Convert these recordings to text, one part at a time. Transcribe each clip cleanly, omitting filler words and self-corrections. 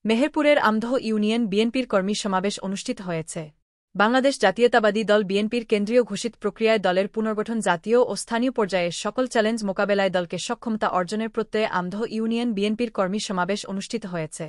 মেহেরপুরের আমদহ ইউনিয়ন বিএনপির কর্মী সমাবেশ অনুষ্ঠিত হয়েছে। বাংলাদেশ জাতীয়তাবাদী দল বিএনপির কেন্দ্রীয় ঘোষিত প্রক্রিয়ায় দলের পুনর্গঠন জাতীয় ও স্থানীয় পর্যায়ে সকল চ্যালেঞ্জ মোকাবেলায় দলকে সক্ষমতা অর্জনের প্রত্যয়ে আমদহ ইউনিয়ন বিএনপির কর্মী সমাবেশ অনুষ্ঠিত হয়েছে।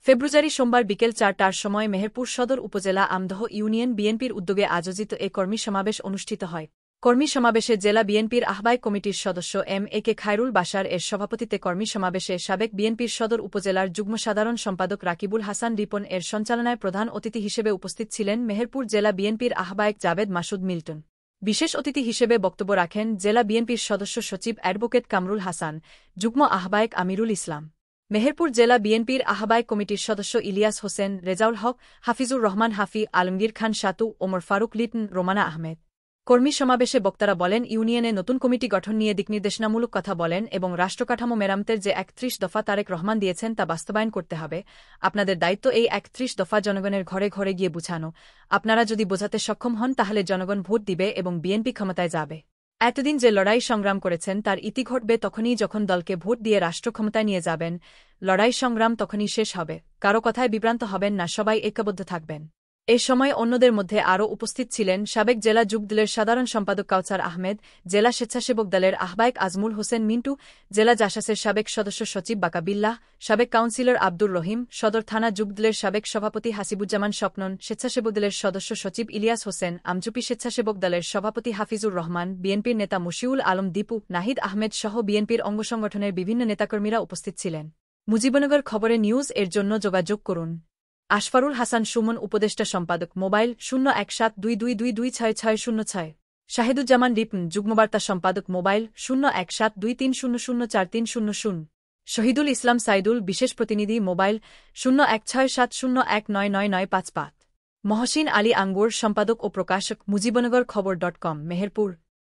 ফেব্রুয়ারি সোমবার বিকেল ৪টার সময় মেহেরপুর সদর উপজেলা আমদহ ইউনিয়ন বিএনপির উদ্যোগে আয়োজিত এ কর্মী সমাবেশ অনুষ্ঠিত হয়। কর্মী সমাবেশে জেলা বিএনপির আহ্বায়ক কমিটির সদস্য এম.এ.কে খায়রুল বাশার এর সভাপতিত্বে কর্মী সমাবেশে সাবেক বিএনপির সদর উপজেলার যুগ্ম সাধারণ সম্পাদক রাকিবুল হাসান রিপন এর সঞ্চালনায় প্রধান অতিথি হিসেবে উপস্থিত ছিলেন মেহেরপুর জেলা বিএনপির আহ্বায়ক জাবেদ মাসুদ মিল্টন। বিশেষ অতিথি হিসেবে বক্তব্য রাখেন জেলা বিএনপির সদস্য সচিব অ্যাডভোকেট কামরুল হাসান, যুগ্ম আহ্বায়ক আমিরুল ইসলাম। মেহেরপুর জেলা বিএনপির আহ্বায়ক কমিটির সদস্য ইলিয়াস হোসেন, রেজাউল হক, হাফিজুর রহমান হাফি, আলমগীর খান সাতু, ওমর ফারুক লিটন, রোমানা আহমেদ। কর্মী সমাবেশে বক্তারা বলেন, ইউনিয়নে নতুন কমিটি গঠন নিয়ে দিকনির্দেশনামূলক কথা বলেন এবং রাষ্ট্রকাঠামো মেরামতের যে ৩১ দফা তারেক রহমান দিয়েছেন তা বাস্তবায়ন করতে হবে। আপনাদের দায়িত্ব এই ৩১ দফা জনগণের ঘরে ঘরে গিয়ে বুঝানো। আপনারা যদি বোঝাতে সক্ষম হন তাহলে জনগণ ভোট দিবে এবং বিএনপি ক্ষমতায় যাবে। এতদিন যে লড়াই সংগ্রাম করেছেন তার ইতি ঘটবে তখনই যখন দলকে ভোট দিয়ে রাষ্ট্র ক্ষমতায় নিয়ে যাবেন। লড়াই সংগ্রাম তখনই শেষ হবে। কারো কথায় বিভ্রান্ত হবেন না, সবাই ঐক্যবদ্ধ থাকবেন। এ সময় অন্যদের মধ্যে আরও উপস্থিত ছিলেন সাবেক জেলা যুবদলের সাধারণ সম্পাদক কাউসার আহমেদ, জেলা স্বেচ্ছাসেবক দলের আহ্বায়ক আজমুল হোসেন মিন্টু, জেলা জাসাসের সাবেক সদস্য সচিব বাকা বিল্লাহ, সাবেক কাউন্সিলর আব্দুর রহিম, সদর থানা যুবদলের সাবেক সভাপতি হাসিবুজ্জামান স্বপ্নন, স্বেচ্ছাসেবক দলের সদস্য সচিব ইলিয়াস হোসেন, আমচুপি স্বেচ্ছাসেবক দলের সভাপতি হাফিজুর রহমান, বিএনপির নেতা মশিউল আলম দীপু, নাহিদ আহমেদ সহ বিএনপির অঙ্গসংগঠনের বিভিন্ন নেতাকর্মীরা উপস্থিত ছিলেন। মুজিবনগর খবরে নিউজ এর জন্য যোগাযোগ করুন। আশফারুল হাসান সুমন, উপদেষ্টা সম্পাদক, মোবাইল 01722226606। শাহিদুজ্জামান রিপন, যুগ্মবার্তা সম্পাদক, মোবাইল 01723004300। শহীদুল ইসলাম সাইদুল, বিশেষ প্রতিনিধি, মোবাইল 016701999955। মহসিন আলী আঙ্গুর, সম্পাদক ও প্রকাশক, মুজিবনগর খবর .com, মেহেরপুর।